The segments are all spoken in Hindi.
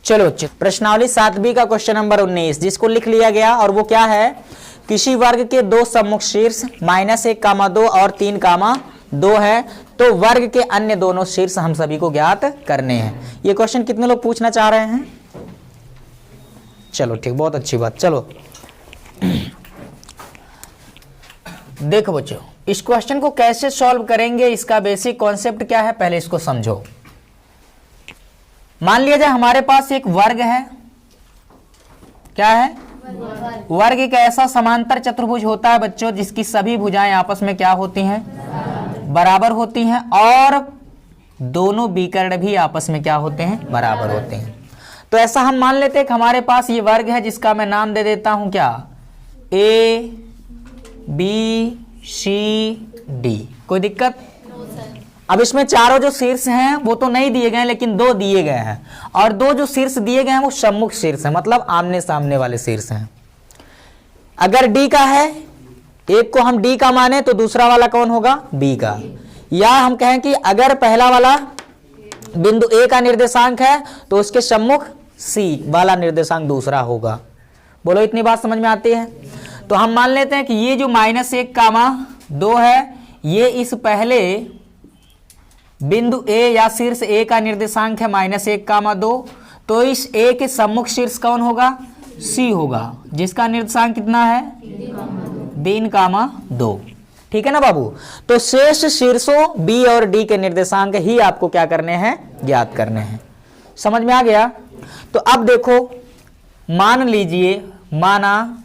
चलो बच्चों, प्रश्नावली 7B का क्वेश्चन नंबर 19 जिसको लिख लिया गया, और वो क्या है, किसी वर्ग के दो सम्मुख शीर्ष -1, 2 और 3, 2 है, तो वर्ग के अन्य दोनों शीर्ष हम सभी को ज्ञात करने हैं। ये क्वेश्चन कितने लोग पूछना चाह रहे हैं? चलो ठीक, बहुत अच्छी बात। चलो देखो बच्चों, इस क्वेश्चन को कैसे सॉल्व करेंगे, इसका बेसिक कॉन्सेप्ट क्या है, पहले इसको समझो। मान लिया जाए हमारे पास एक वर्ग है, क्या है, वर्ग एक ऐसा समांतर चतुर्भुज होता है बच्चों जिसकी सभी भुजाएं आपस में क्या होती हैं, बराबर होती हैं, और दोनों विकर्ण भी आपस में क्या होते हैं, बराबर होते हैं। तो ऐसा हम मान लेते हैं कि हमारे पास ये वर्ग है जिसका मैं नाम दे देता हूं क्या, A B C D। कोई दिक्कत? अब इसमें चारों जो शीर्ष हैं वो तो नहीं दिए गए, लेकिन 2 दिए गए हैं, और 2 जो शीर्ष दिए गए हैं वो सम्मुख शीर्ष हैं, मतलब आमने सामने वाले शीर्ष हैं। अगर D का है, एक को हम D का माने तो दूसरा वाला कौन होगा, B का। या हम कहें कि अगर पहला वाला बिंदु A का निर्देशांक है तो उसके सम्मुख C वाला निर्देशांक दूसरा होगा। बोलो, इतनी बात समझ में आती है? तो हम मान लेते हैं कि ये जो -1, 2 है, ये इस पहले बिंदु A या शीर्ष A का निर्देशांक है -1, 2, तो इस A के सम्मुख शीर्ष कौन होगा, C होगा, जिसका निर्देशांक कितना है, 3, 2। ठीक है ना बाबू? तो शेष शीर्षों B और D के निर्देशांक ही आपको क्या करने हैं, ज्ञात करने हैं। समझ में आ गया? तो अब देखो, मान लीजिए, माना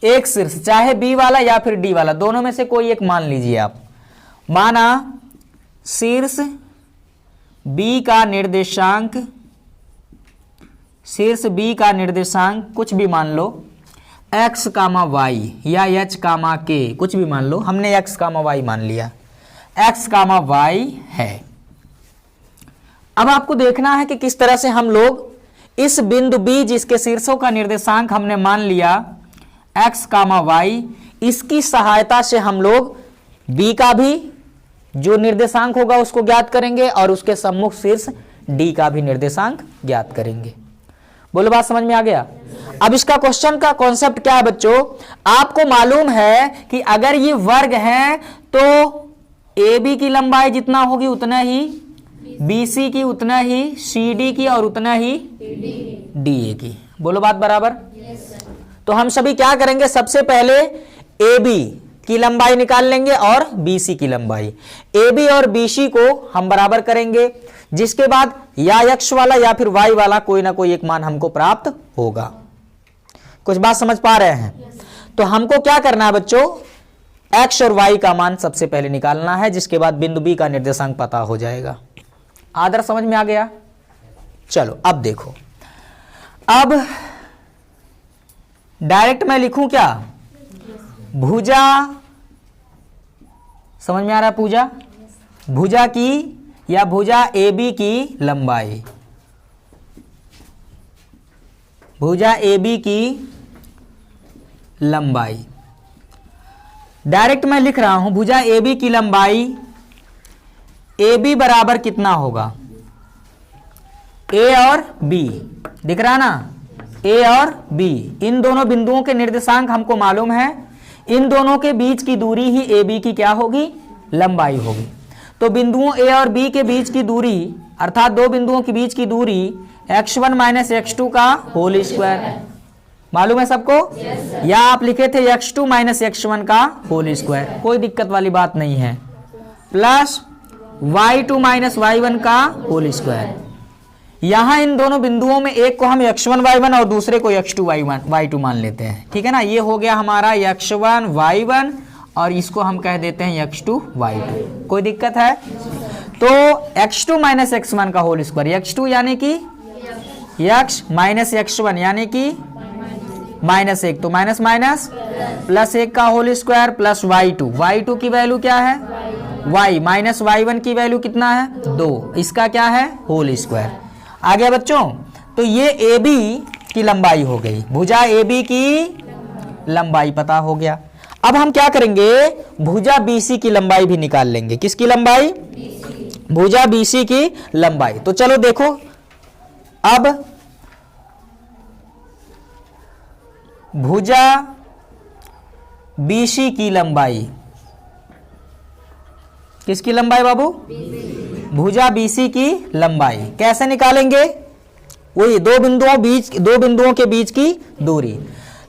एक शीर्ष, चाहे B वाला या फिर D वाला, दोनों में से कोई एक मान लीजिए आप। माना शीर्ष B का निर्देशांक, शीर्ष B का निर्देशांक कुछ भी मान लो, x, y या h, k, कुछ भी मान लो। हमने x, y मान लिया, x, y है। अब आपको देखना है कि किस तरह से हम लोग इस बिंदु B जिसके शीर्षों का निर्देशांक हमने मान लिया x, y, इसकी सहायता से हम लोग B का भी जो निर्देशांक होगा उसको ज्ञात करेंगे और उसके सम्मुख शीर्ष D का भी निर्देशांक ज्ञात करेंगे। बोलो, बात समझ में आ गया? अब इसका क्वेश्चन का कॉन्सेप्ट क्या है बच्चों, आपको मालूम है कि अगर ये वर्ग है तो AB की लंबाई जितना होगी उतना ही BC की, उतना ही CD की, और उतना ही DA की। बोलो, बात बराबर? तो हम सभी क्या करेंगे, सबसे पहले AB की लंबाई निकाल लेंगे और BC की लंबाई। AB और BC को हम बराबर करेंगे, जिसके बाद या x वाला या फिर y वाला कोई ना कोई एक मान हमको प्राप्त होगा। कुछ बात समझ पा रहे हैं? तो हमको क्या करना है बच्चों, x और y का मान सबसे पहले निकालना है, जिसके बाद बिंदु B का निर्देशांक पता हो जाएगा। आदर समझ में आ गया? चलो अब देखो, अब डायरेक्ट मैं लिखूं क्या, भुजा, समझ में आ रहा है, पूजा, भुजा की या भुजा AB की लंबाई, भुजा AB की लंबाई। डायरेक्ट मैं लिख रहा हूं, भुजा AB की लंबाई, AB बराबर कितना होगा, A और B, दिख रहा ना, A और B, इन दोनों बिंदुओं के निर्देशांक हमको मालूम है, इन दोनों के बीच की दूरी ही AB की क्या होगी, लंबाई होगी। तो बिंदुओं A और B के बीच की दूरी, अर्थात दो बिंदुओं के बीच की दूरी x1 - x2 का होल स्क्वायर, मालूम है सबको? या आप लिखे थे x2 - x1 का होल स्क्वायर, कोई दिक्कत वाली बात नहीं है, प्लस y2 - y1 का होल स्क्वायर। यहां इन दोनों बिंदुओं में एक को हम x1 y1 और दूसरे को x2 y2 मान लेते हैं। ठीक है ना, ये हो गया हमारा x1 y1 और इसको हम कह देते हैं x2 y2। कोई दिक्कत है? तो x2 - x1 का होल स्क्वायर, x2 यानी कि x माइनस x1 यानी कि -1, तो माइनस माइनस प्लस 1 का होल स्क्वायर प्लस y2 की वैल्यू क्या है, y माइनस y1 की वैल्यू कितना है, 2, इसका क्या है, होल स्क्वायर। आ गया बच्चों? तो ये AB की लंबाई हो गई, भुजा AB की लंबाई पता हो गया। अब हम क्या करेंगे, भुजा BC की लंबाई भी निकाल लेंगे। किसकी लंबाई, भुजा BC की लंबाई। तो चलो देखो, अब भुजा BC की लंबाई, किसकी लंबाई बाबू? भुजा BC की लंबाई कैसे निकालेंगे? वही दो बिंदुओं के बीच की दूरी।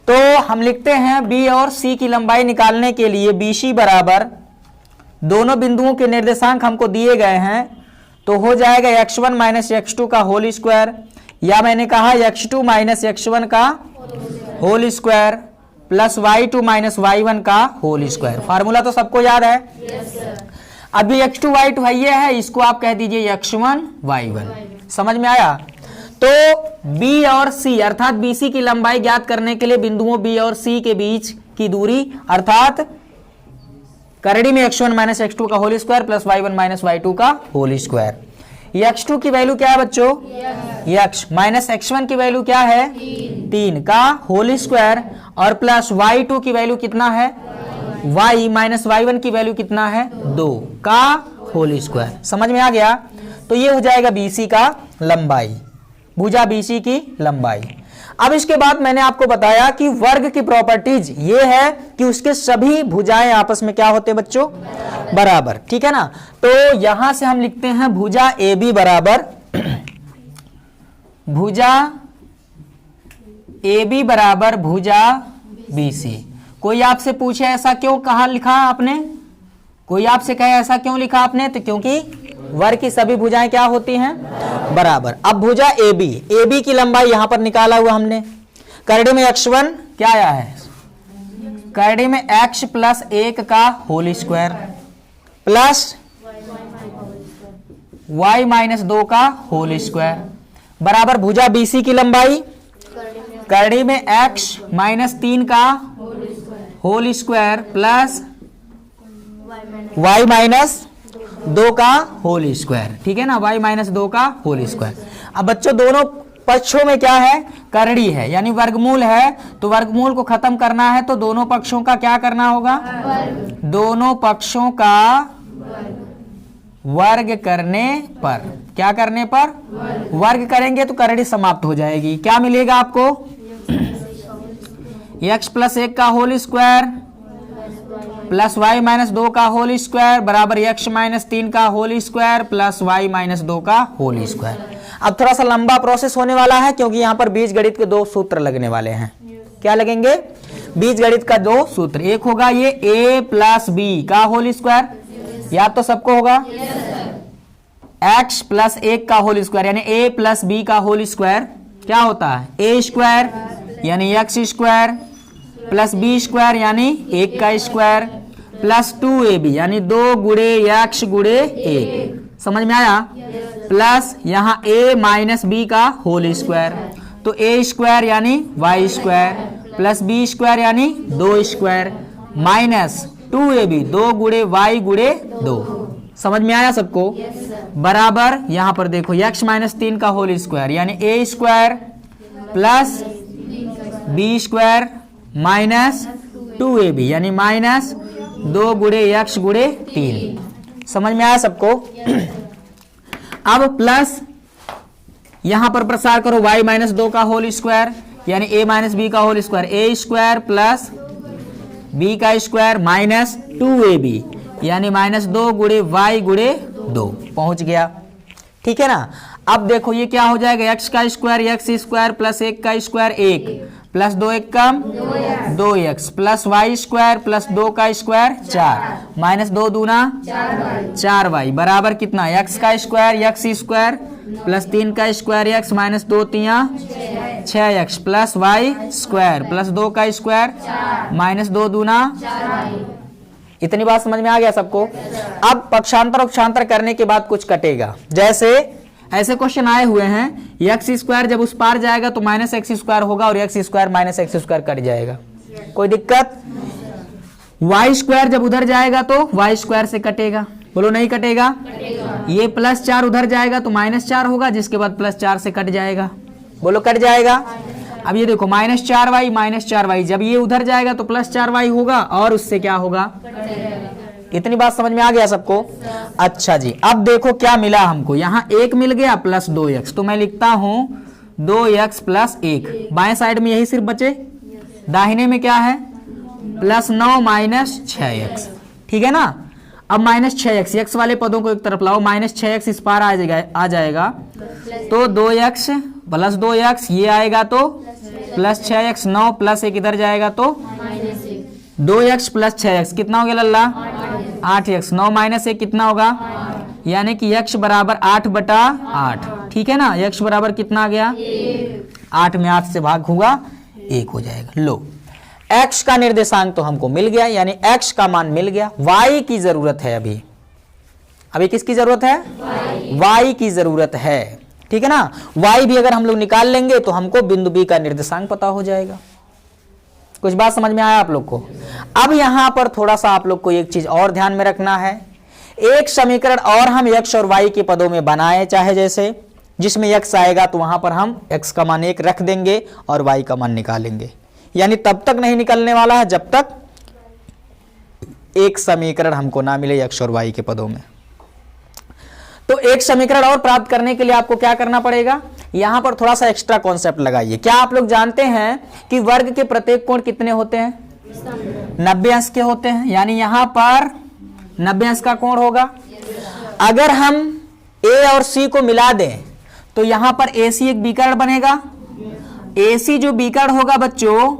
तो हम लिखते हैं B और C की लंबाई निकालने के लिए BC बराबर, दोनों बिंदुओं के निर्देशांक हमको दिए गए हैं, तो हो जाएगा x1 माइनस x2 का होल स्क्वायर, या मैंने कहा x2 माइनस x1 का whole square plus y2 minus y1 का होल स्क्वायर। फार्मूला तो सबको याद है? अभी x2 y2 है, ये है, इसको आप कह दीजिए x1 y1। समझ में आया? तो B और C अर्थात BC की लंबाई ज्ञात करने के लिए बिंदुओं B और C के बीच की दूरी अर्थात करड़ी में x1 माइनस x2 का whole square plus y1 minus y2 का होल स्क्वायर। x2 की वैल्यू क्या है बच्चों? x माइनस x1 की वैल्यू क्या है? 3 का होल स्क्वायर और प्लस y2 की वैल्यू कितना है? y माइनस y1 की वैल्यू कितना है? 2 का होल स्क्वायर। समझ में आ गया? तो ये हो जाएगा BC का लंबाई, भुजा BC की लंबाई। अब इसके बाद मैंने आपको बताया कि वर्ग की प्रॉपर्टीज ये है कि उसके सभी भुजाएं आपस में क्या होते हैं बच्चों? बराबर। ठीक है ना? तो यहां से हम लिखते हैं भुजा AB बराबर भुजा AB बराबर भुजा BC। कोई आपसे पूछे ऐसा क्यों कहा लिखा आपने? कोई आपसे कहे ऐसा क्यों लिखा आपने? तो क्योंकि वर्ग की सभी भुजाएं क्या होती हैं? बराबर। अब भुजा AB की लंबाई यहां पर निकाला हुआ हमने। करड़ी में x1 क्या आया है? करड़ी में x प्लस 1 का whole square plus y minus 2 का होल स्क्वायर बराबर भुजा BC की लंबाई करड़ी में x माइनस 3 का whole square plus y minus 2 का होल स्क्वायर। ठीक है ना? y माइनस 2 का होल स्क्वायर। अब बच्चों दोनों पक्षों में क्या है? करड़ी है, यानी वर्गमूल है। तो वर्गमूल को खत्म करना है तो दोनों पक्षों का क्या करना होगा? दोनों पक्षों का वर्ग करने पर, क्या करने पर? वर्ग करेंगे तो करड़ी समाप्त हो जाएगी। क्या मिलेगा आपको? x प्लस 1 का whole square plus y minus 2 का होल स्क्वायर बराबर x माइनस 3 का whole square plus y minus 2 का होल स्क्वायर। अब थोड़ा सा लंबा प्रोसेस होने वाला है क्योंकि यहाँ पर बीजगणित के 2 सूत्र लगने वाले हैं। क्या लगेंगे? बीजगणित का 2 सूत्र। एक होगा ये a प्लस b का होल स्क्वायर, याद तो सबको होगा? x प्लस 1 का होल स्क्वायर यानी a प्लस b का होल स्क्वायर क्या होता है? a स्क्वायर यानी x square plus b square यानी 1 का स्क्वायर प्लस 2ab यानी 2 गुणे x गुणे 1। समझ में आया? प्लस यहाँ a माइनस b का होल स्क्वायर, तो a स्क्वायर यानी y square plus b square यानी 2 स्क्वायर माइनस 2ab 2 गुणे y गुणे 2। समझ में आया सबको? बराबर यहाँ पर देखो x माइनस 3 का होल स्क्वायर यानी a square plus b square minus 2ab यानी माइनस 2 गुणे x गुणे 3। समझ में आया सबको? अब प्लस यहां पर प्रसार करो y माइनस 2 का होल स्क्वायर यानी a माइनस b का whole square a square plus b का स्क्वायर माइनस 2ab यानी माइनस 2 गुणे y गुणे 2। पहुंच गया? ठीक है ना? अब देखो ये क्या हो जाएगा? x का स्क्वायर x स्क्वायर प्लस 1 का स्क्वायर 1 प्लस 2 1 कम 2x plus y square plus 2 का स्क्वायर 4 माइनस 2 दूना 4y बराबर कितना? x का स्क्वायर x स्क्वायर प्लस 3 का स्क्वायर x माइनस 2 तिया 6x plus y square plus 2 का स्क्वायर माइनस 2 दूना। इतनी बात समझ में आ गया सबको? अब पक्षांतर उपक्षांतर करने के बाद कुछ कटेगा। जैसे ऐसे क्वेश्चन आए हुए हैं, एक्स स्क्वायर जब उस पार जाएगा तो माइनस एक्स स्क्वायर होगा और x square minus x square cut जाएगा, कोई दिक्कत? वाई स्क्वायर जब उधर जाएगा तो वाई स्क्वायर से कटेगा, बोलो नहीं कटेगा? ये प्लस 4 उधर जाएगा तो माइनस 4 होगा, जिसके बाद प्लस 4 से कट जाएगा, बोलो कट जाएगा। अब ये देखो माइनस 4y जब ये उधर जाएगा तो प्लस 4y होगा और उससे क्या होगा? इतनी बात समझ में आ गया सबको? अच्छा जी, अब देखो क्या मिला हमको, यहाँ 1 मिल गया प्लस 2x, तो मैं लिखता हूं 2x प्लस 1। बाएं साइड में यही सिर्फ बचे, दाहिने में क्या है प्लस 9 माइनस 6x, ठीक है ना। अब माइनस 6x, x वाले पदों को एक तरफ लाओ, माइनस 6x इस पार आ जाएगा तो 2x प्लस 2x, ये आएगा तो प्लस 6x, 9 प्लस 1 इधर जाएगा तो 2x प्लस 6x कितना हो गया लल्ला 8x, 9 माइनस 1 कितना होगा, यानी कि x बराबर 8/8, ठीक है ना। x बराबर कितना आ गया 8 में 8 से भाग होगा 1 हो जाएगा। लो x का निर्देशांक तो हमको मिल गया, यानी x का मान मिल गया। y की जरूरत है, अभी किसकी जरूरत है, y की जरूरत है, ठीक है ना। y भी अगर हम लोग निकाल लेंगे तो हमको बिंदु b का निर्देशांक पता हो जाएगा। कुछ बात समझ में आया आप लोग को। अब यहां पर थोड़ा सा आप लोग को एक चीज और ध्यान में रखना है, एक समीकरण और हम x और y के पदों में बनाए, चाहे जैसे जिसमें x आएगा तो वहां पर हम x का मान 1 रख देंगे और y का मान निकालेंगे, यानी तब तक नहीं निकलने वाला है जब तक एक समीकरण हमको ना मिले x और y के पदों में। तो एक समीकरण और प्राप्त करने के लिए आपको क्या करना पड़ेगा, यहां पर थोड़ा सा एक्स्ट्रा कॉन्सेप्ट लगाइए। क्या आप लोग जानते हैं कि वर्ग के प्रत्येक कोण कितने होते हैं, 90 अंश के होते हैं, यानी यहां पर 90 अंश का कोण होगा। अगर हम a और c को मिला दें तो यहां पर AC एक विकर्ण बनेगा। AC जो विकर्ण होगा बच्चों,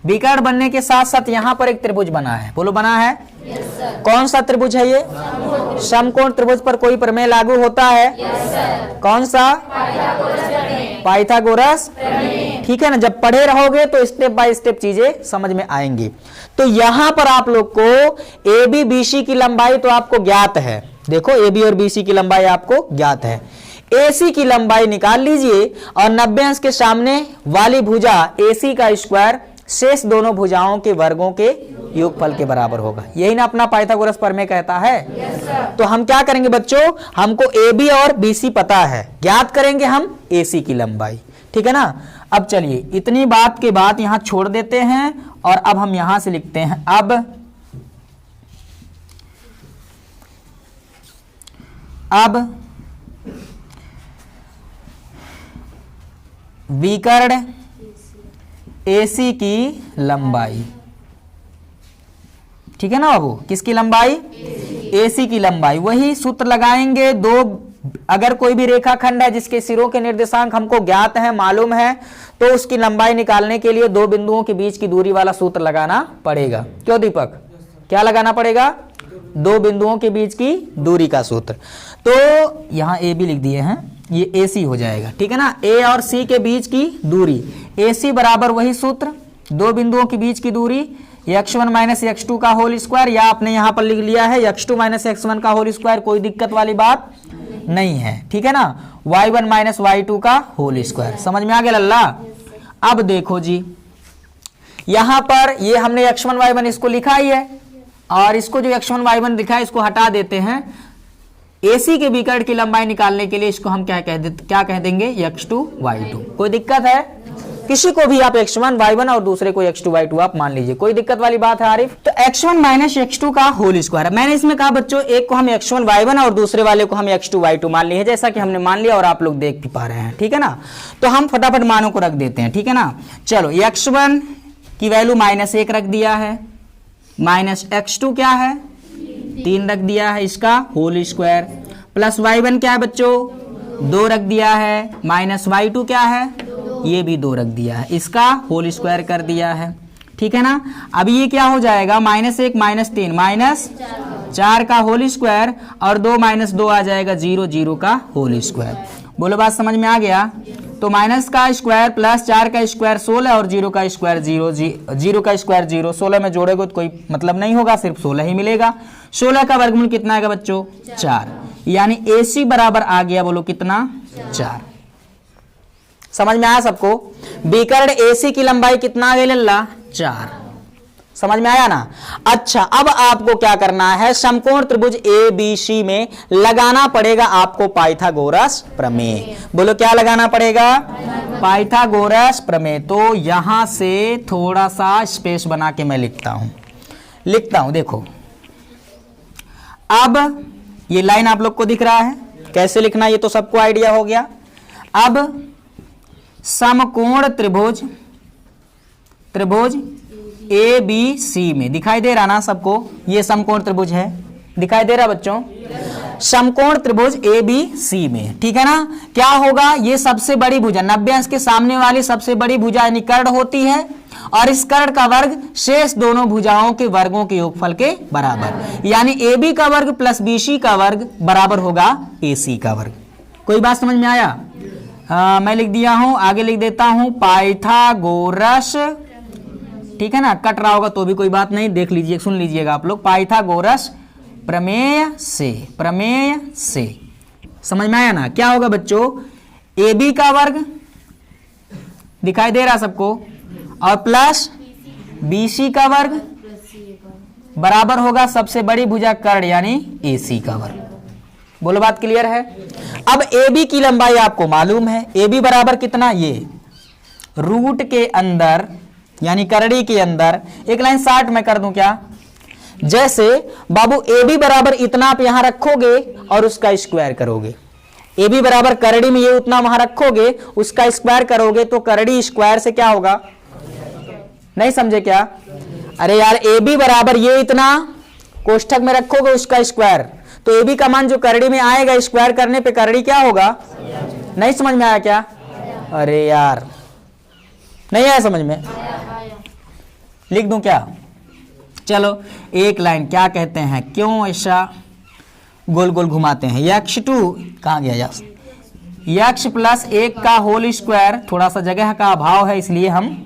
विकर्ण बनने के साथ साथ यहां पर एक त्रिभुज बना है, बोलो बना है। yes, कौन सा त्रिभुज है ये, समकोण त्रिभुज पर कोई प्रमेय लागू होता है। yes, कौन सा, पाइथागोरस, ठीक है ना। जब पढ़े रहोगे तो स्टेप बाय स्टेप चीजें समझ में आएंगी। तो यहां पर आप लोग को AB BC की लंबाई तो आपको ज्ञात है, देखो AB और BC की लंबाई आपको ज्ञात है। AC की लंबाई निकाल लीजिए और 90 अंश के सामने वाली भुजा AC का स्क्वायर शेष दोनों भुजाओं के वर्गों के योगफल के बराबर होगा। यही ना अपना पाइथागोरस प्रमेय कहता है। yes, तो हम क्या करेंगे बच्चों, हमको AB और BC पता है, ज्ञात करेंगे हम AC की लंबाई, ठीक है ना। अब चलिए इतनी बात के बाद यहां छोड़ देते हैं और अब हम यहां से लिखते हैं, अब विकर्ण AC की लंबाई, ठीक है ना बाबू, किसकी लंबाई, AC की लंबाई। वही सूत्र लगाएंगे, अगर कोई भी रेखाखंड है जिसके सिरों के निर्देशांक हमको ज्ञात है, मालूम है, तो उसकी लंबाई निकालने के लिए दो बिंदुओं के बीच की दूरी वाला सूत्र लगाना पड़ेगा। क्यों दीपक, क्या लगाना पड़ेगा, दो बिंदुओं के बीच की दूरी का सूत्र। तो यहां AB लिख दिए हैं, ये AC हो जाएगा, ठीक है ना। A और C के बीच की दूरी AC बराबर वही सूत्र, दो बिंदुओं के बीच की दूरी x1 माइनस x2 का होल स्क्वायर, या आपने यहां पर लिख लिया है x2 माइनस x1 का होल स्क्वायर, कोई दिक्कत वाली बात नहीं है, ठीक है ना। y1 माइनस y2 का होल स्क्वायर, समझ में आ गया लल्ला। अब देखो जी, यहां पर ये हमने x1 y1 इसको लिखा ही है, और इसको जो x1 y1 लिखा है इसको हटा देते हैं। AC के विकर्ण की लंबाई निकालने के लिए इसको हम क्या कह देंगे, x2 y2। कोई दिक्कत है, किसी को भी आप x1 y1 और दूसरे को x2 y2 आप मान लीजिए, कोई दिक्कत वाली बात है आरिफ। तो x1 माइनस x2 का होल स्क्वायर, मैंने इसमें कहा बच्चों एक को हम x1 y1 और दूसरे वाले को हम x2 y2 मान लिए, जैसा कि हमने मान लिया और आप लोग देख भी पा रहे हैं, ठीक है ना। तो हम फटाफट मानों को रख देते हैं, ठीक है ना। चलो x1 की वैल्यू -1 रख दिया है, माइनस x2 क्या है 3 रख दिया है, इसका होल स्क्वायर, प्लस y1 क्या है बच्चों 2 रख दिया है, माइनस y2 क्या है ये भी 2 रख दिया है, इसका होल स्क्वायर कर दिया है, ठीक है ना। अब ये क्या हो जाएगा, -1 -3 -4 का होल स्क्वायर, और 2 - 2 आ जाएगा 0 0 का होल स्क्वायर। बोलो बात समझ में आ गया। तो माइनस का स्क्वायर प्लस 4 का स्क्वायर 16 और 0 का स्क्वायर 0, 0 का स्क्वायर 0, 16 में जोड़ेगा तो कोई मतलब नहीं होगा, सिर्फ 16 ही मिलेगा। 16 का वर्गमूल कितना आएगा बच्चों 4, यानी AC बराबर आ गया, बोलो कितना 4। समझ में आया सबको। विकर्ण AC की लंबाई कितना आ गई लल्ला 4, समझ में आया ना। अच्छा, अब आपको क्या करना है, समकोण त्रिभुज ABC में लगाना पड़ेगा आपको पाइथागोरस प्रमेय। बोलो क्या लगाना पड़ेगा, पाइथागोरस प्रमेय। तो यहां से थोड़ा सा स्पेस बना के मैं लिखता हूं, देखो। अब ये लाइन आप लोग को दिख रहा है, कैसे लिखना ये तो सबको आइडिया हो गया। अब समकोण त्रिभुज ए बी सी में, दिखाई दे रहा ना सबको, ये समकोण त्रिभुज है, दिखाई दे रहा बच्चों, समकोण त्रिभुज ए बी सी में, ठीक है ना। क्या होगा, ये सबसे बड़ी भुजा 90 अंश के सामने वाली सबसे बड़ी भुजा यानी कर्ण होती है, और इस कर्ण का वर्ग शेष दोनों भुजाओं के वर्गों के योगफल के बराबर, यानी ए बी का वर्ग प्लस बी सी का वर्ग बराबर होगा ए सी का वर्ग। कोई बात समझ में आया? मैं लिख दिया हूं, आगे लिख देता हूं, पाइथागोरस, ठीक है ना, कट रहा होगा तो भी कोई बात नहीं, देख लीजिए, सुन लीजिएगा आप लोग, पाइथागोरस प्रमेय से समझ में आया ना। क्या होगा बच्चों, ए बी का वर्ग दिखाई दे रहा सबको, और प्लस बी सी का वर्ग बराबर होगा सबसे बड़ी भुजा कर्ण यानी ए सी का वर्ग। बोलो बात क्लियर है? अब ए बी की लंबाई आपको मालूम है, ए बी बराबर कितना, ये रूट के अंदर यानी करड़ी के अंदर, एक लाइन 60 में कर दूं क्या, जैसे बाबू ए बी बराबर इतना आप यहां रखोगे और उसका स्क्वायर करोगे, ए बी बराबर करड़ी में ये उतना वहां रखोगे, उसका स्क्वायर करोगे तो करड़ी स्क्वायर से क्या होगा, नहीं समझे क्या? अरे यार ए बी बराबर ये इतना कोष्ठक में रखोगे उसका स्क्वायर, तो ए बी का मान जो करड़ी में आएगा स्क्वायर करने पे करड़ी क्या होगा, नहीं समझ में आया क्या? अरे यार नहीं आया समझ में, लिख दूं क्या? चलो एक लाइन, क्या कहते हैं, क्यों ऐसा गोल गोल घुमाते हैं, यक्ष टू कहां गया, यक्ष प्लस 1 का होल स्क्वायर, थोड़ा सा जगह का अभाव है इसलिए हम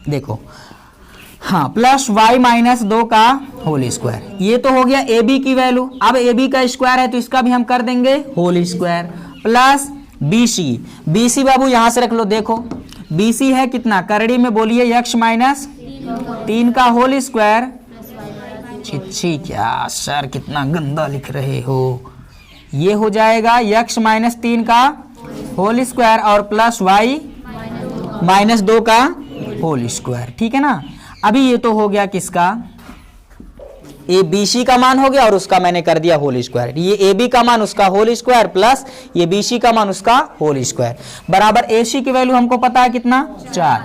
देखो, हाँ, प्लस y माइनस 2 का होल स्क्वायर, ये तो हो गया ए बी की वैल्यू। अब ए बी का स्क्वायर है तो इसका भी हम कर देंगे whole square, plus B C बाबू यहां से रख लो, देखो बी सी है कितना, करड़ी में बोलिए यक्ष माइनस 3 का होल स्क्वायर, छिच्छी क्या सर कितना गंदा लिख रहे हो, ये हो जाएगा यक्ष माइनस 3 का होल स्क्वायर और प्लस y माइनस 2 का होल स्क्वायर, ठीक है ना। अभी ये तो हो गया किसका, ए बी सी का मान हो गया और उसका मैंने कर दिया होल स्क्वायर, ये ए बी का मान उसका होल स्क्वायर प्लस ये बी सी का मान उसका होल स्क्वायर बराबर ए सी की वैल्यू हमको पता है कितना 4,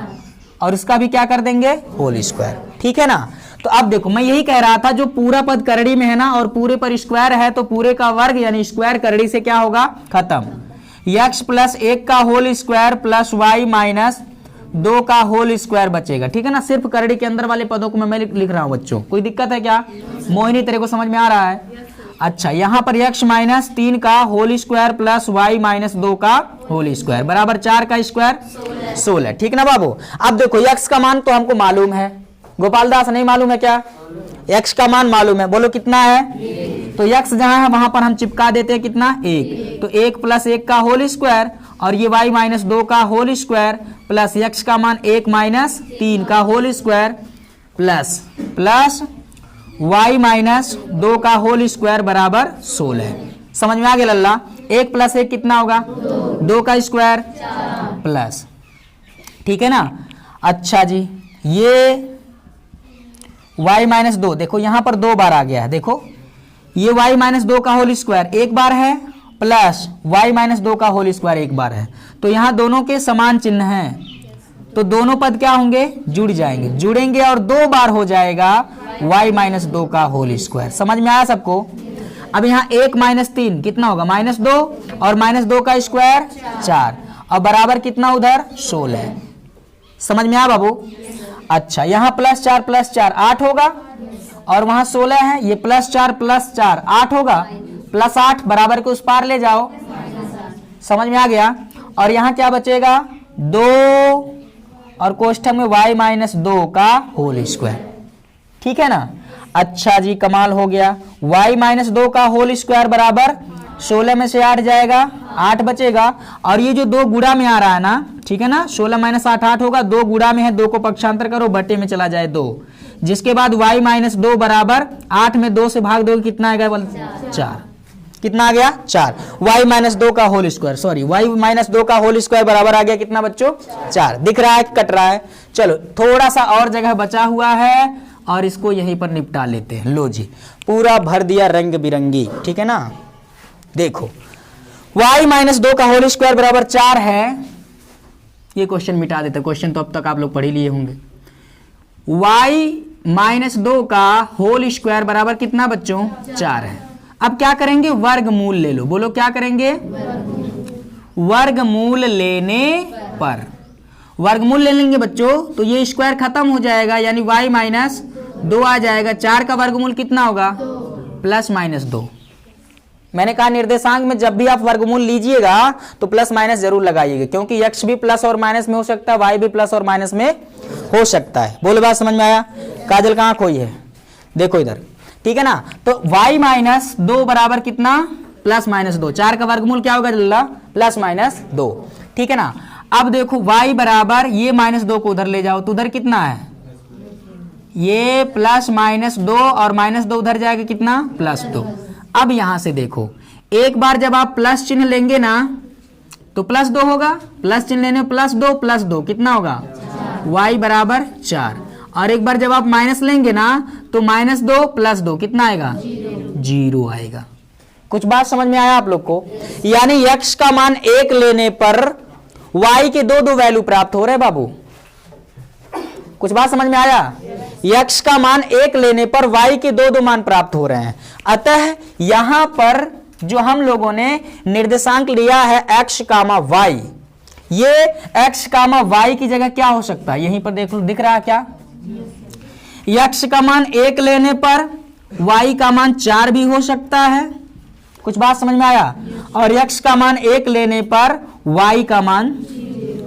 और इसका भी क्या कर देंगे होल स्क्वायर, ठीक है ना। तो अब देखो मैं यही कह रहा था, जो पूरा पद करड़ी में है ना और पूरे पर स्क्वायर है तो पूरे का वर्ग यानी स्क्वायर करड़ी से क्या होगा खत्म, यक्ष प्लस 1 का whole square plus y minus 2 का होल स्क्वायर बचेगा, ठीक है ना। सिर्फ करड़ी के अंदर वाले पदों को मैं लिख रहा हूं बच्चों, कोई दिक्कत है क्या? मोहिनी तेरे को समझ में आ रहा है? अच्छा, यहां पर यक्ष माइनस 3 का whole square plus y minus 2 का होल स्क्वायर बराबर 4 का स्क्वायर 16, ठीक ना बाबू। अब देखो यक्ष का मान तो हमको मालूम है, गोपाल दास नहीं मालूम है क्या? यक्ष का मान मालूम है, बोलो कितना है? तो यक्ष जहां है वहां पर हम चिपका देते हैं कितना 1, तो 1 प्लस 1 का होल स्क्वायर और ये y माइनस 2 का होल स्क्वायर प्लस यक्ष का मान 1 माइनस 3 का whole square plus y minus 2 का होल स्क्वायर बराबर 16। समझ में आ गया लल्ला? 1 प्लस 1 कितना होगा 2 का स्क्वायर प्लस, ठीक है ना। अच्छा जी, ये y माइनस 2 देखो यहां पर 2 बार आ गया है, देखो ये y माइनस 2 का होल स्क्वायर एक बार है प्लस y माइनस 2 का होल स्क्वायर एक बार है, तो यहां दोनों के समान चिन्ह हैं तो दोनों पद क्या होंगे जुड़ जाएंगे, जुड़ेंगे और 2 बार हो जाएगा y माइनस 2 का होल स्क्वायर। समझ में आया सबको? अब यहाँ 1 माइनस 3 कितना होगा माइनस 2 और माइनस 2 का स्क्वायर 4 और बराबर कितना उधर 16। समझ में आया बाबू? अच्छा, यहाँ प्लस 4 8 होगा और वहां 16 है, ये प्लस 4 8 होगा, प्लस 8 बराबर के उस पार ले जाओ। समझ में आ गया? और यहाँ क्या बचेगा 2 और कोष्ठक में y माइनस 2 का होल स्क्वायर, ठीक है ना। अच्छा जी, कमाल हो गया। y माइनस 2 का होल स्क्वायर बराबर 16 में से 8 जाएगा 8 बचेगा और ये जो 2 गुणा में आ रहा है ना, ठीक है ना, 16 माइनस 8 8 होगा, 2 गुणा में है, 2 को पक्षांतर करो बटे में चला जाए 2, जिसके बाद y माइनस 2 बराबर 8 में 2 से भाग दोगे कितना आएगा 4, कितना आ गया 4, y माइनस 2 का whole square, sorry y minus 2 का होल स्क्वायर बराबर आ गया कितना बच्चों 4। दिख रहा है कट रहा है? चलो थोड़ा सा और जगह बचा हुआ है, और इसको यहीं पर निपटा लेते हैं। लो जी, पूरा भर दिया रंग बिरंगी, ठीक है ना। देखो y माइनस 2 का होल स्क्वायर बराबर 4 है। ये क्वेश्चन मिटा देते, क्वेश्चन तो अब तक आप लोग पढ़ ही लिए होंगे। y माइनस 2 का होल स्क्वायर बराबर कितना बच्चों? 4 है। अब क्या करेंगे? वर्गमूल ले लो। बोलो क्या करेंगे? वर्गमूल लेने पर, वर्गमूल ले लेंगे बच्चों तो ये स्क्वायर खत्म हो जाएगा, यानी y माइनस 2 आ जाएगा। 4 का वर्गमूल कितना होगा? Plus minus 2। मैंने कहा निर्देशांक में जब भी आप वर्गमूल लीजिएगा तो प्लस माइनस जरूर लगाइएगा, क्योंकि x भी प्लस और माइनस में हो सकता है, y भी प्लस और माइनस में हो सकता है। बोलो बात समझ में आया? काजल कहाँ खोई है? देखो इधर, ठीक है ना। तो y माइनस 2 बराबर कितना? Plus minus 2। 4 का वर्गमूल क्या होगा जल्ला? प्लस माइनस 2, ठीक है ना। अब देखो y बराबर, ये माइनस 2 को उधर ले जाओ तो उधर कितना है? ये प्लस माइनस 2 और माइनस 2 उधर जाएगा कितना? प्लस 2। अब यहां से देखो, एक बार जब आप प्लस चिन्ह लेंगे ना तो प्लस 2 होगा, प्लस चिन्ह लेने प्लस 2 कितना होगा? y बराबर 4। और एक बार जब आप माइनस लेंगे ना तो माइनस 2 प्लस 2 कितना आएगा? 0 आएगा। कुछ बात समझ में आया आप लोग को? यानी x का मान 1 लेने पर y के दो वैल्यू प्राप्त हो रहे बाबू। कुछ बात समझ में आया? x का मान 1 लेने पर y के दो मान प्राप्त हो रहे हैं। अतः यहां पर जो हम लोगों ने निर्देशांक लिया है x कामा y, ये x कामा y की जगह क्या हो सकता है? यहीं पर देख लो, दिख रहा है क्या? x का मान 1 लेने पर y का मान 4 भी हो सकता है। कुछ बात समझ में आया? और x का मान 1 लेने पर y का मान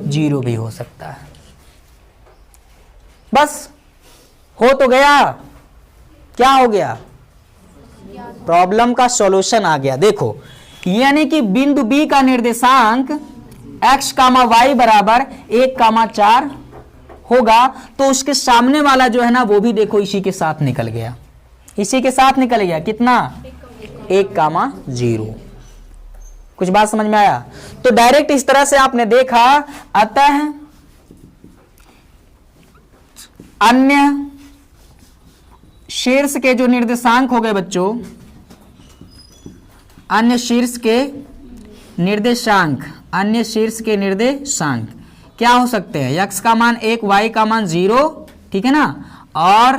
0 भी हो सकता है। बस हो तो गया। क्या हो गया? प्रॉब्लम का सॉल्यूशन आ गया। देखो, यानी कि बिंदु B का निर्देशांक x कामा y बराबर 1 कामा 4 होगा, तो उसके सामने वाला जो है ना वो भी देखो इसी के साथ निकल गया, इसी के साथ निकल गया। कितना? 1 कामा 0। कुछ बात समझ में आया? तो डायरेक्ट इस तरह से आपने देखा। अतः अन्य शीर्ष के जो निर्देशांक हो गए बच्चों, अन्य शीर्ष के निर्देशांक, अन्य शीर्ष के निर्देशांक क्या हो सकते हैं? x का मान 1, y का मान 0, ठीक है ना। और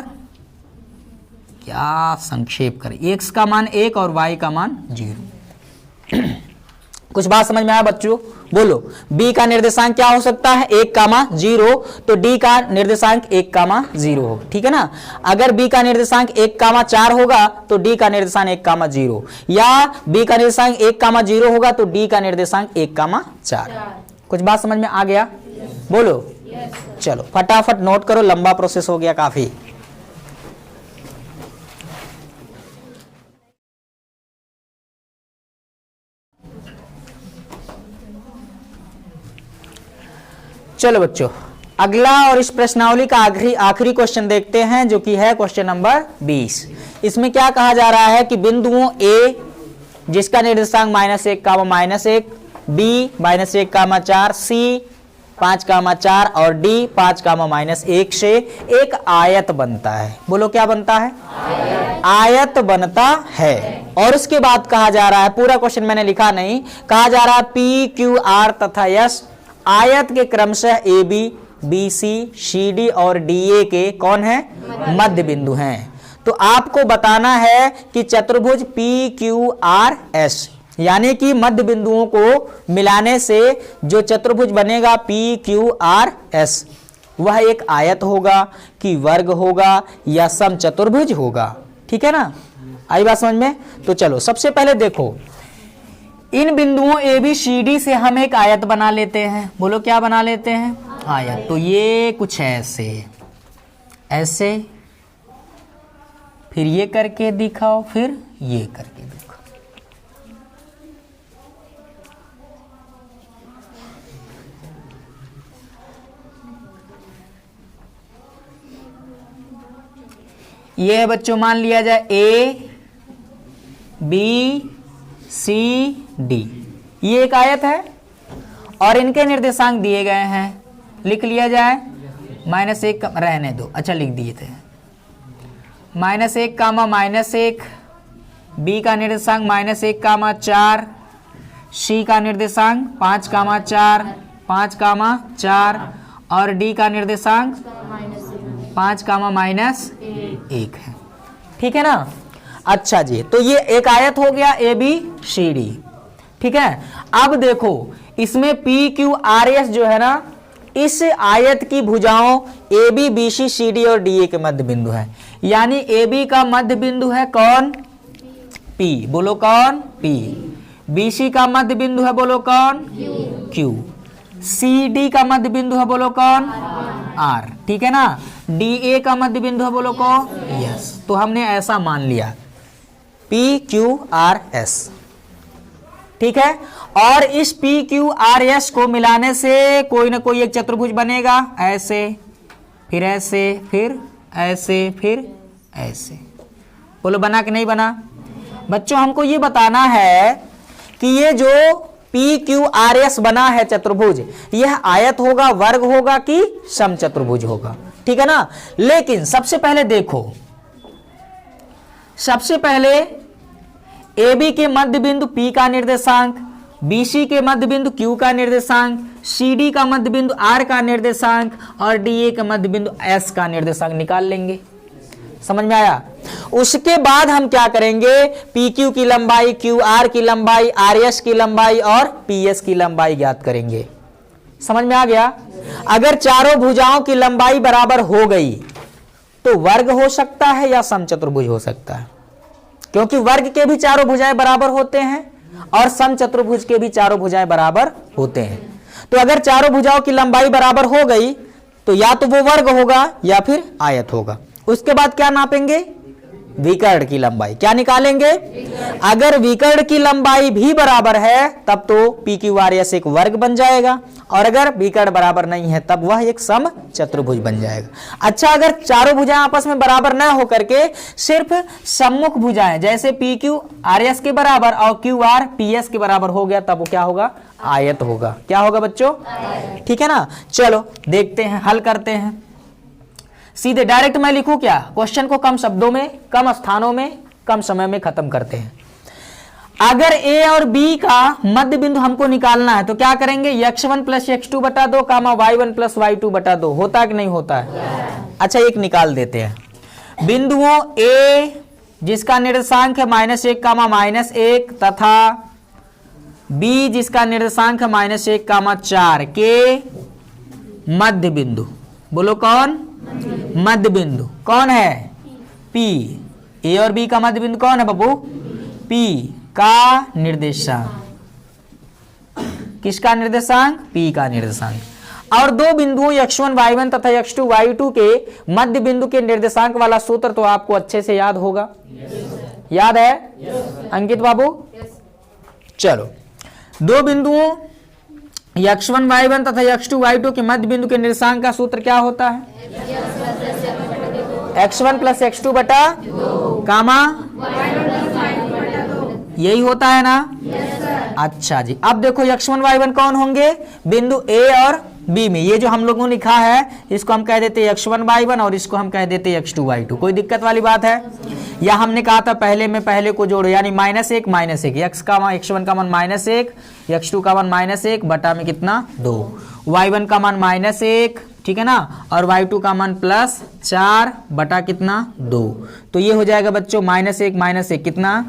क्या संक्षेप करें, x का मान 1 और y का मान 0। कुछ बात समझ में आया बच्चों? बोलो, b का निर्देशांक क्या हो सकता है? 1 कामा 0, तो d का निर्देशांक 1 कामा 0 हो, ठीक है ना। अगर b का निर्देशांक 1 कामा 4 होगा तो d का निर्देशांक 1 कामा 0, या b का निर्देशांक 1 कामा 0 होगा तो d का निर्देशांक 1 कामा 4। कुछ बात समझ में आ गया? बोलो। चलो फटाफट नोट करो, लंबा प्रोसेस हो गया काफी। चलो बच्चों, अगला और इस प्रश्नावली का आखिरी क्वेश्चन देखते हैं, जो कि है क्वेश्चन नंबर 20। इसमें क्या कहा जा रहा है कि बिंदुओं A जिसका निर्देशांक -1 कामा -1, B -1 कामा 4, C 5 कामा 4 और D 5 कामा -1 से एक आयत बनता है। बोलो क्या बनता है? आयत बनता है। और उसके बाद कहा जा रहा है, पूरा क्वेश्चन मैंने लिखा नहीं, कहा जा रहा है P, Q, R तथा S आयत के क्रमशः AB, BC, CD और DA के कौन है? मध्य बिंदु हैं। तो आपको बताना है कि चतुर्भुज PQRS यानी कि मध्य बिंदुओं को मिलाने से जो चतुर्भुज बनेगा PQRS वह एक आयत होगा कि वर्ग होगा या समचतुर्भुज होगा। ठीक है ना? आई बात समझ में? तो चलो सबसे पहले देखो, इन बिंदुओं ABCD से हम एक आयत बना लेते हैं। बोलो क्या बना लेते हैं? आयत। तो ये कुछ ऐसे ऐसे, फिर ये करके दिखाओ, फिर ये करके दिखाओ। ये है बच्चों, मान लिया जाए A, B, C, D, ये एक आयत है और इनके निर्देशांक दिए गए हैं। लिख लिया जाए, -1 रहने दो, अच्छा लिख दिए थे। -1 कामा -1, बी का निर्देशांक -1 कामा 4, सी का निर्देशांक 5 कामा 4, 5 कामा 4 और डी का निर्देशांक 5 कामा -1 है। ठीक है ना। अच्छा जी, तो ये एक आयत हो गया ABCD। ठीक है। अब देखो इसमें PQRS जो है ना, इस आयत की भुजाओं AB, BC, CD और DA के मध्य बिंदु है। यानी AB का मध्य बिंदु है कौन? P। बोलो कौन? P। BC का मध्य बिंदु है, बोलो कौन? Q। CD का मध्य बिंदु है, बोलो कौन? R। ठीक है ना। DA का मध्य बिंदु है, बोलो कौन? यस। तो हमने ऐसा मान लिया PQRS। ठीक है। और इस PQRS को मिलाने से कोई ना कोई एक चतुर्भुज बनेगा, ऐसे, फिर ऐसे, फिर ऐसे, फिर ऐसे। बोलो बना कि नहीं बना? बच्चों हमको ये बताना है कि ये जो PQRS बना है चतुर्भुज, यह आयत होगा, वर्ग होगा कि समचतुर्भुज होगा। ठीक है ना। लेकिन सबसे पहले देखो, सबसे पहले AB के मध्य बिंदु P का निर्देशांक, BC के मध्य बिंदु Q का निर्देशांक, CD का मध्य बिंदु R का निर्देशांक और DA का मध्य बिंदु S का निर्देशांक निकाल लेंगे। समझ में आया? उसके बाद हम क्या करेंगे? PQ की लंबाई, QR की लंबाई, RS की लंबाई और PS की लंबाई ज्ञात करेंगे। समझ में आ गया? अगर चारों भुजाओं की लंबाई बराबर हो गई तो वर्ग हो सकता है या समचतुर्भुज हो सकता है, क्योंकि वर्ग के भी चारों भुजाएं बराबर होते हैं और समचतुर्भुज के भी चारों भुजाएं बराबर होते हैं। तो अगर चारों भुजाओं की लंबाई बराबर हो गई तो या तो वो वर्ग होगा या फिर आयत होगा। उसके बाद क्या नापेंगे? विकर्ण की लंबाई। क्या निकालेंगे? अगर विकर्ण की लंबाई भी बराबर है तब तो PQRS एक वर्ग बन जाएगा, और अगर विकर्ण बराबर नहीं है तब वह एक समचतुर्भुज बन जाएगा। अच्छा, अगर चारों भुजाएं आपस में बराबर न होकर के सिर्फ सम्मुख भुजाएं जैसे PQRS के बराबर और QR PS के बराबर हो गया, तब वो क्या होगा? आयत होगा। क्या होगा बच्चों? ठीक है ना। चलो देखते हैं, हल करते हैं। सीधे डायरेक्ट मैं लिखूं क्या? क्वेश्चन को कम शब्दों में, कम स्थानों में, कम समय में खत्म करते हैं। अगर A और B का मध्य बिंदु हमको निकालना है तो क्या करेंगे? x1 प्लस x2 बटा 2 कामा y1 प्लस y2 बटा 2। होता है कि नहीं होता है? अच्छा, एक निकाल देते हैं। बिंदुओं A जिसका निर्देशांक है -1 कामा -1 तथा B जिसका निर्देशांक है -1 कामा 4 के मध्य बिंदु, बोलो कौन? मध्य बिंदु कौन है? P। A और B का मध्य बिंदु कौन है बाबू? P का निर्देशांक। किसका निर्देशांक? P का निर्देशांक। और दो बिंदुओं x1 y1 तथा x2 y2 के मध्य बिंदु के निर्देशांक वाला सूत्र तो आपको अच्छे से याद होगा। याद है अंकित बाबू? चलो, दो बिंदुओं x1 y1 तथा x2 y2 के मध्य बिंदु के निर्देशांक का सूत्र क्या होता है? x1 प्लस x2 बटा कामा, यही होता है ना? अच्छा जी, अब देखो x1 y1 कौन होंगे? बिंदु A और B में। ये जो हम लोगों ने लिखा है इसको हम कह देते हैं x1 y1 और इसको हम कह देते हैं x2 y2। कोई दिक्कत वाली बात है? या हमने कहा था पहले में पहले को जोड़ो, यानी -1 -1, x का मान x1 का मान -1, x2 का मान -1 बटा में कितना? 2, y1 का मान -1, ठीक है ना, और y2 का मान +4 बटा कितना? 2। तो ये हो जाएगा बच्चों -1 -1 कितना?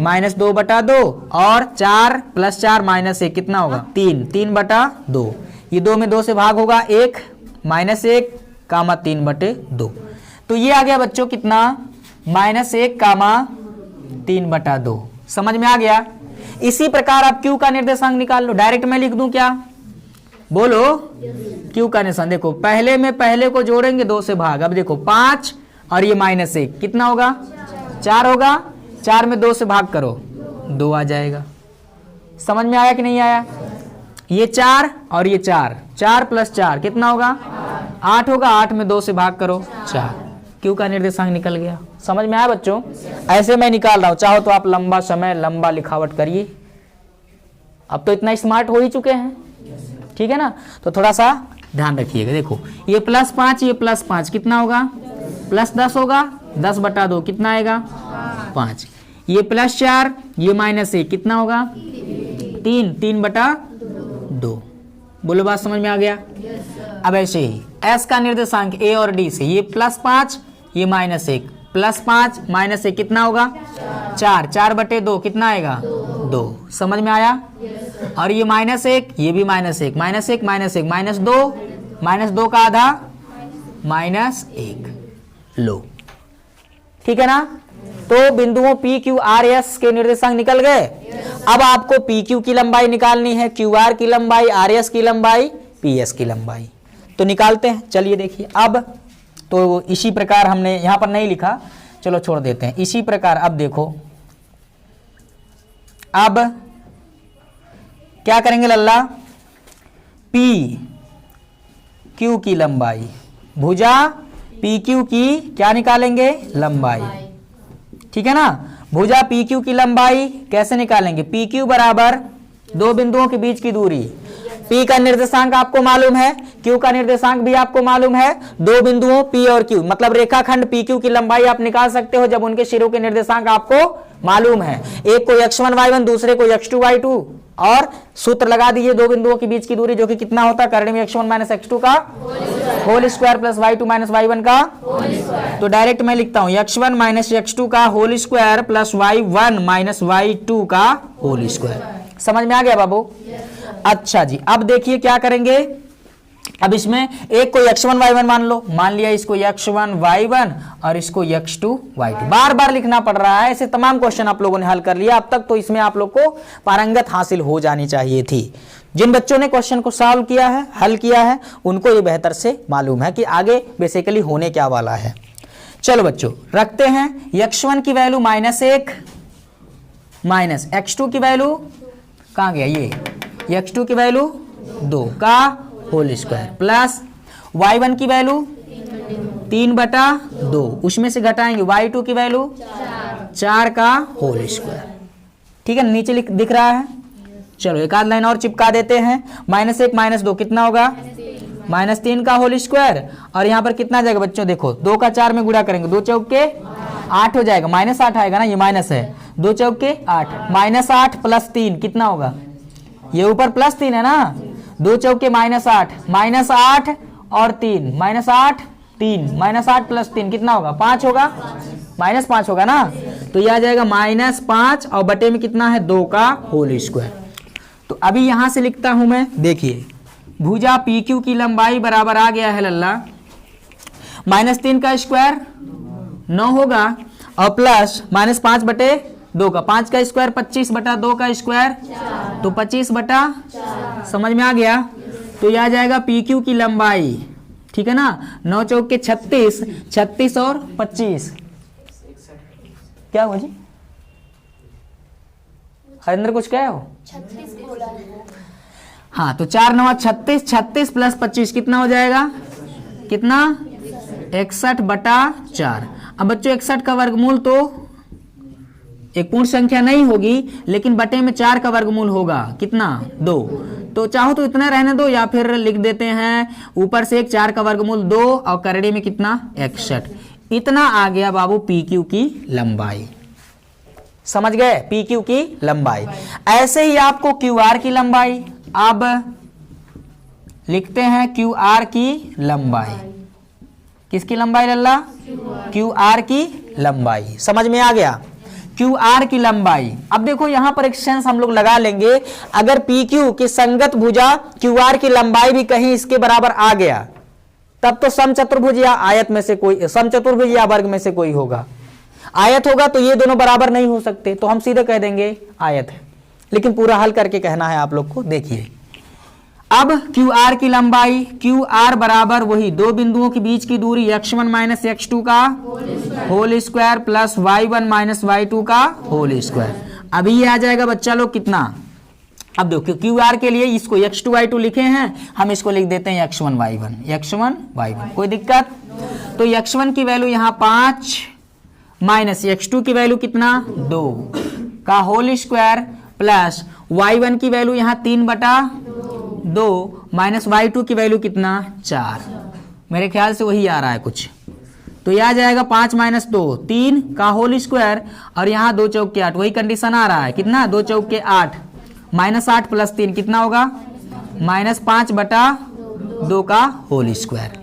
-2 बटा 2 और 4 + 4 -1 कितना होगा? 3, 3 बटा 2। ये 2 में 2 से भाग होगा 1, -1 कामा 3 बटे 2। तो ये आ गया बच्चों कितना? -1 कामा 3 बटा 2। समझ में आ गया? इसी प्रकार आप Q का निर्देशांक निकाल लो। डायरेक्ट मैं लिख दूं क्या? बोलो। Q का निर्देशांक देखो, पहले में पहले को जोड़ेंगे 2 से भाग। अब देखो 5 और ये -1 कितना होगा? 4 होगा। 4 में 2 से भाग करो, 2 आ जाएगा। समझ में आया कि नहीं आया? ये 4 और ये 4, 4 + 4 कितना होगा? 8 होगा। 8 में 2 से भाग करो, 4। Q का निर्देशांक निकल गया। समझ में आया बच्चों? ऐसे मैं निकाल रहा हूं, चाहो तो आप लंबा समय लंबा लिखावट करिए। अब तो इतना स्मार्ट हो ही चुके हैं, ठीक है ना। तो थोड़ा सा ध्यान रखिएगा। देखो ये +5 ये +5 कितना होगा? +10 होगा। 10/2 कितना आएगा 5। ये +4 ये -1 कितना होगा 3, 3/2। बोलो बात समझ में आ गया। अब ऐसे ही S का निर्देशांक A और D से ये +5 ये -1, +5 -1 कितना होगा 4, 4/2 कितना आएगा 2। समझ में आया। और ये -1 ये भी -1, -1 -1 -2 का आधा -1 लो। ठीक है ना। तो बिंदुओं P Q R S के निर्देशांक निकल गए। अब आपको PQ की लंबाई निकालनी है, QR की लंबाई, RS की लंबाई, PS की लंबाई। तो निकालते हैं। चलिए देखिए अब तो इसी प्रकार हमने यहां पर नहीं लिखा, चलो छोड़ देते हैं। इसी प्रकार अब देखो, अब क्या करेंगे लल्ला, PQ की लंबाई, भुजा PQ की क्या निकालेंगे लंबाई। ठीक है ना। भुजा PQ की लंबाई कैसे निकालेंगे, PQ बराबर दो बिंदुओं के बीच की दूरी। P का निर्देशांक आपको मालूम है, Q का निर्देशांक भी आपको मालूम है। दो बिंदुओं P और Q मतलब रेखाखंड PQ की लंबाई आप निकाल सकते हो जब उनके सिरों के निर्देशांक आपको मालूम है। एक को x1 y1 दूसरे को x2 y2, और सूत्र लगा दीजिए दो बिंदुओं के बीच की दूरी जो कि कितना होता है कर्ण में x1 - x2 का whole square plus y2 - y1 का तो डायरेक्ट मैं लिखता हूं x1 - x2 का whole square plus y1 - y2 का होल स्क्वायर। समझ में आ गया बाबू। अच्छा जी, अब देखिए क्या करेंगे। अब इसमें एक को x1 y1 मान लो, मान लिया इसको x1 y1 और इसको x2 y2। बार बार लिखना पड़ रहा है, ऐसे तमाम क्वेश्चन आप लोगों ने हल कर लिया अब तक, तो इसमें आप लोग को पारंगत हासिल हो जानी चाहिए थी। जिन बच्चों ने क्वेश्चन को सॉल्व किया है, हल किया है, उनको ये बेहतर से मालूम है कि आगे बेसिकली होने क्या वाला है। चलो बच्चों रखते हैं x1 की वैल्यू -1 माइनस x2 की वैल्यू कहां गया, ये x2 की वैल्यू 2 का होल स्क्वायर प्लस y1 की वैल्यू 3/2, उसमें से घटाएंगे y2 की वैल्यू 4 का होल स्क्वायर। ठीक है, नीचे दिख रहा है। चलो एक आध लाइन और चिपका देते हैं। -1 - 2 कितना होगा -3 का होल स्क्वायर, और यहाँ पर कितना जाएगा बच्चों, देखो 2 का 4 में गुणा करेंगे 2 चौके 8 हो जाएगा, -8 आएगा ना, ये माइनस है, 2 चौके 8, -8 + 3 कितना होगा, ये ऊपर +3 है ना, 2 चौके -8, -8 और 3, -8 3, -8 + 3 कितना होगा 5 होगा, -5 होगा ना, तो यह आ जाएगा -5 और बटे में कितना है 2 का होल स्क्वायर। तो अभी यहां से लिखता हूं मैं, देखिए भुजा PQ की लंबाई बराबर आ गया है लल्ला -3 का स्क्वायर 9 होगा और प्लस -5/2 का, 5 का स्क्वायर 25/2 का स्क्वायर तो 25/, समझ में आ गया। तो यह आ जाएगा PQ की लंबाई, ठीक है ना, 9 चौके 36, 36 और 25 क्या हो जी, हरिंद्र कुछ कहे हो, 36 बोला है। हाँ तो 4 9 36, 36 + 25 कितना हो जाएगा, कितना 61/4। अब बच्चों 61 का वर्गमूल तो एक पूर्ण संख्या नहीं होगी, लेकिन बटे में 4 का वर्गमूल होगा, कितना 2, तो चाहो तो इतना रहने दो या फिर लिख देते हैं ऊपर से 4 का वर्गमूल 2 और करड़े में कितना 61। इतना आ गया बाबू PQ की लंबाई, समझ गए, PQ की लंबाई। ऐसे ही आपको QR की लंबाई, अब लिखते हैं QR की लंबाई, किसकी लंबाई लल्ला, QR की लंबाई, समझ में आ गया, QR की लंबाई। अब देखो यहां पर एक सेंस हम लोग लगा लेंगे, अगर PQ की संगत भुजा QR की लंबाई भी कहीं इसके बराबर आ गया तब तो समचतुर्भुज या आयत में से कोई, समचतुर्भुज या वर्ग में से कोई होगा। आयत होगा तो ये दोनों बराबर नहीं हो सकते, तो हम सीधे कह देंगे आयत है, लेकिन पूरा हल करके कहना है आप लोग को। देखिए अब QR की लंबाई, QR बराबर वही दो बिंदुओं के बीच की दूरी x1 - x2 का whole square plus y1 - y2 का होल स्क्वायर। अभी ये आ जाएगा बच्चा लोग कितना, अब देखो QR के लिए इसको x2 y2 लिखे हैं, हम इसको लिख देते हैं x1 y1, x1 y1, कोई दिक्कत। तो x1 की वैल्यू यहाँ 5 माइनस x2 की वैल्यू कितना 2 का होल स्क्वायर प्लस y1 की वैल्यू यहाँ 3/2 माइनस y2 की वैल्यू कितना 4, मेरे ख्याल से वही आ रहा है कुछ, तो यह आ जाएगा 5 माइनस 2 3 का होल स्क्वायर, और यहाँ 2 चौक के 8, वही कंडीशन आ रहा है कितना, 2 चौक के 8 माइनस 8 प्लस 3 कितना होगा, -5/2 का होल स्क्वायर।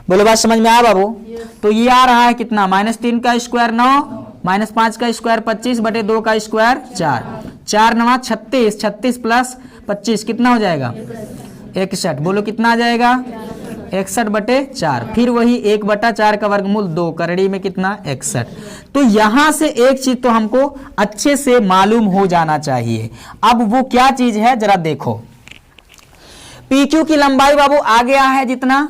बोलो बात समझ में आया बाबू? तो ये आ रहा है कितना, -3 का स्क्वायर 9, -5 का स्क्वायर 25/2 का स्क्वायर 4, 4 9 36, 36 प्लस 25 कितना हो जाएगा, 61। बोलो कितना आ जाएगा, 61/4। फिर वही 1/4 का वर्गमूल 2, करड़ी में कितना, 61। तो यहां से एक चीज तो हमको अच्छे से मालूम हो जाना चाहिए। अब वो क्या चीज है जरा देखो। PQ की लंबाई बाबू आ गया है जितना,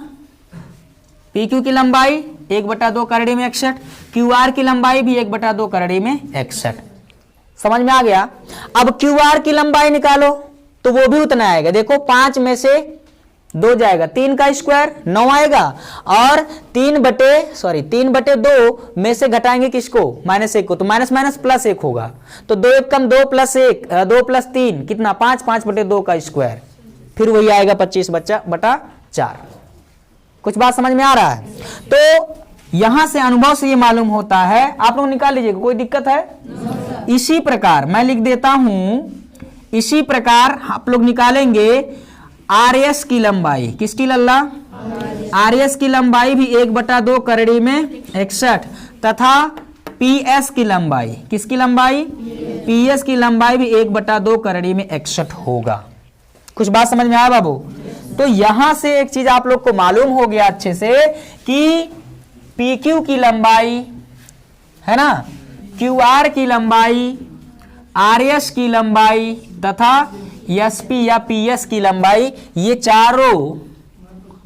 PQ की लंबाई 1/2 करड़ी में 61, QR की लंबाई भी 1/2 करड़ी में 61। समझ में आ गया? अब QR की लंबाई निकालो तो वो भी उतना आएगा। देखो 5 में से 2 जाएगा, 3 का स्क्वायर 9 आएगा, और 3/2 में से घटाएंगे किसको, -1 को, तो माइनस माइनस प्लस 1 होगा। तो 2 1 कम 2 प्लस 1 2 प्लस 3 कितना, 5, 5/2 का स्क्वायर, फिर वही आएगा 25/4। कुछ बात समझ में आ रहा है? तो यहां से अनुभव से ये मालूम होता है, आप लोग निकाल लीजिएगा, कोई दिक्कत है? इसी प्रकार मैं लिख देता हूं, इसी प्रकार आप लोग निकालेंगे RS की लंबाई, किसकी लल्ला, RS की लंबाई भी 1/2 करड़ी में 61, तथा PS की लंबाई, किसकी लंबाई, PS की लंबाई भी 1/2 करड़ी में 61 होगा। कुछ बात समझ में आया बाबू? तो यहां से एक चीज आप लोग को मालूम हो गया अच्छे से कि PQ की लंबाई है ना, QR की लंबाई, RS की लंबाई तथा SP या PS की लंबाई, ये चारों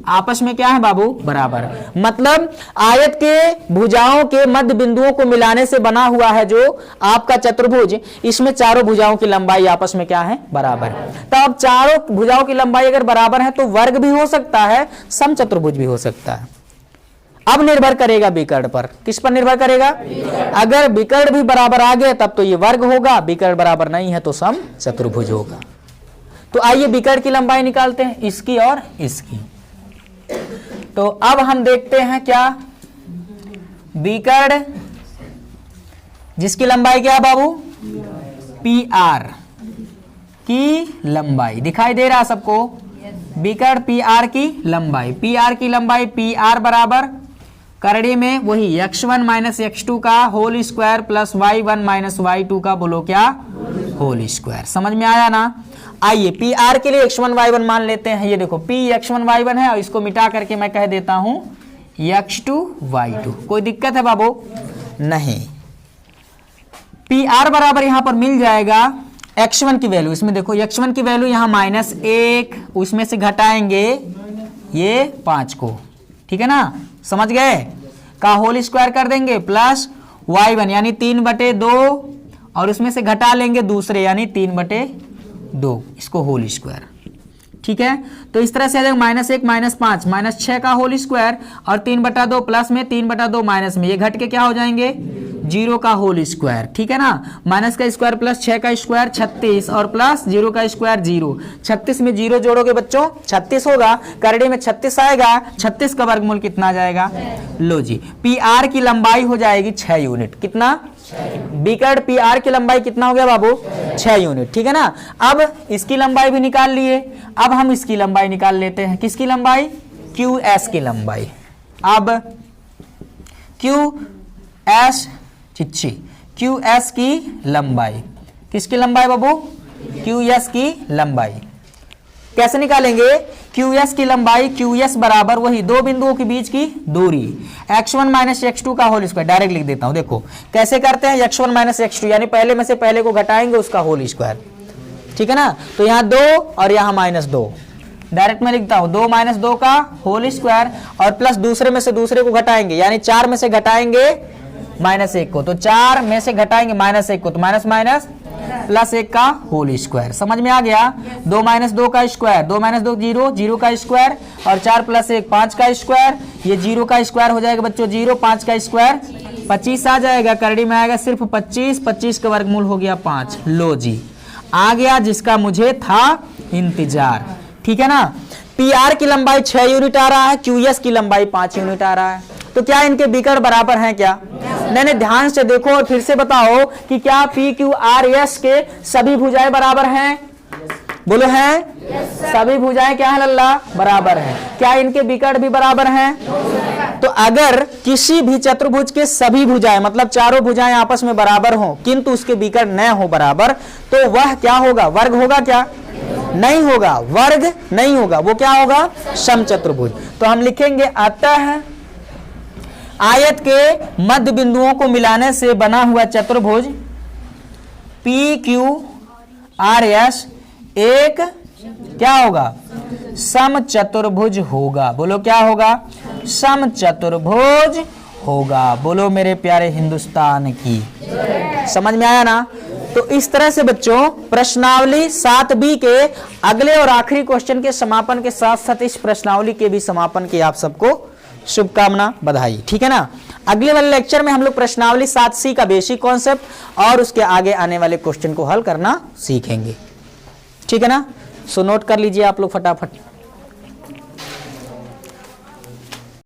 आपस में क्या है बाबू, बराबर। मतलब आयत के भुजाओं के मध्य बिंदुओं को मिलाने से बना हुआ है जो आपका चतुर्भुज, इसमें चारों भुजाओं की लंबाई आपस में क्या है, बराबर। तो अब चारों भुजाओं की लंबाई अगर बराबर है तो वर्ग भी हो सकता है, समचतुर्भुज भी हो सकता है। अब निर्भर करेगा विकर्ण पर, किस पर निर्भर करेगा, अगर विकर्ण भी बराबर आ गए तब तो ये वर्ग होगा, विकर्ण बराबर नहीं है तो सम चतुर्भुज होगा। तो आइए विकर्ण की लंबाई निकालते हैं, इसकी और इसकी। तो अब हम देखते हैं क्या, विकर्ण जिसकी लंबाई क्या है बाबू, PR की लंबाई, दिखाई दे रहा है सबको, विकर्ण PR की लंबाई, PR की लंबाई PR बराबर करड़ी में वही x1 माइनस x2 का whole square plus y1 minus y2 का बोलो क्या, होल स्क्वायर। समझ में आया ना? आइए PR के लिए x1 y1 मान लेते हैं। ये देखो P x1 y1 है और इसको मिटा करके मैं कह देता हूं x2 y2। कोई दिक्कत है बाबू? नहीं। PR बराबर यहां पर मिल जाएगा x1 की वैल्यू, इसमें देखो x1 की वैल्यू यहां -1, उसमें से घटाएंगे ये 5 को, ठीक है ना, समझ गए, का होल स्क्वायर कर देंगे प्लस y1 यानी 3/2, और उसमें से घटा लेंगे दूसरे यानी 3/2, इसको होल स्क्वायर। ठीक है, तो इस तरह से आ जाएगा -1 -5 -6 का होल स्क्वायर, और 3/2 प्लस में 3/2 माइनस में, ये घट के क्या हो जाएंगे, 0 का होल स्क्वायर। ठीक है ना, माइनस का स्क्वायर प्लस 6 का स्क्वायर 36, और प्लस 0 का स्क्वायर 0। 36 में 0 जोड़ोगे बच्चों 36 होगा, करड़ी में 36 आएगा, 36 का वर्गमूल कितना आ जाएगा, लो जी, PR की लंबाई हो जाएगी 6 यूनिट। कितना, विकर्ण PR की लंबाई कितना हो गया बाबू, 6 यूनिट। ठीक है ना, अब इसकी लंबाई भी निकाल लिए, अब हम इसकी लंबाई निकाल लेते हैं, किसकी लंबाई, QS की लंबाई। अब QS चिच्ची, QS की लंबाई, किसकी लंबाई बाबू, QS की लंबाई कैसे निकालेंगे, QS की लंबाई, QS बराबर वही दो बिंदुओं के बीच की दूरी, x1 माइनस x2 का होल स्क्वायर। डायरेक्ट लिख देता हूं, देखो कैसे करते हैं, x1 माइनस x2 यानी पहले में से पहले को घटाएंगे उसका होल स्क्वायर। ठीक है ना, तो यहाँ 2 और यहाँ -2, डायरेक्ट में लिखता हूं 2 - 2 का होल स्क्वायर, और प्लस दूसरे में से दूसरे को घटाएंगे, यानी 4 में से घटाएंगे -1 को, तो 4 में से घटाएंगे -1 को, तो माइनस माइनस प्लस 1 का होल स्क्वायर। समझ में आ गया, 2 - 2 का स्क्वायर, 2 - 2 0, 0 का स्क्वायर, और 4 + 1 5 का स्क्वायर, ये 0 का स्क्वायर हो जाएगा बच्चों 0, 5 का स्क्वायर 25 आ जाएगा, करड़ी में आएगा सिर्फ 25, 25 का वर्गमूल हो गया 5। लो जी, आ गया जिसका मुझे था इंतजार। ठीक है ना, PR की लंबाई 6 यूनिट आ रहा है, QS की लंबाई 5 यूनिट आ रहा है। तो क्या इनके विकर्ण बराबर हैं क्या? नहीं, ध्यान से देखो और फिर से बताओ कि क्या पी क्यू आर एस के सभी भुजाएं बराबर हैं? बोलो हैं? सभी भुजाएं क्या है लल्ला? बराबर हैं। क्या इनके विकर्ण भी बराबर हैं? तो अगर किसी भी चतुर्भुज के सभी भुजाएं मतलब चारों भुजाएं आपस में बराबर हों किंतु उसके विकर्ण न हो बराबर, तो वह क्या होगा? वर्ग होगा क्या? नहीं होगा, वर्ग नहीं होगा, वो क्या होगा? समचतुर्भुज। तो हम लिखेंगे अतः आयत के मध्य बिंदुओं को मिलाने से बना हुआ चतुर्भुज पी क्यू आर एस एक क्या होगा? समचतुर्भुज होगा। बोलो क्या होगा? समचतुर्भुज होगा। बोलो मेरे प्यारे हिंदुस्तान की। समझ में आया ना? तो इस तरह से बच्चों प्रश्नावली 7B के अगले और आखिरी क्वेश्चन के समापन के साथ साथ इस प्रश्नावली के भी समापन की आप सबको शुभकामना, बधाई। ठीक है ना? अगले वाले लेक्चर में हम लोग प्रश्नावली 7C का बेसिक कॉन्सेप्ट और उसके आगे आने वाले क्वेश्चन को हल करना सीखेंगे। ठीक है ना? सो नोट कर लीजिए आप लोग फटाफट।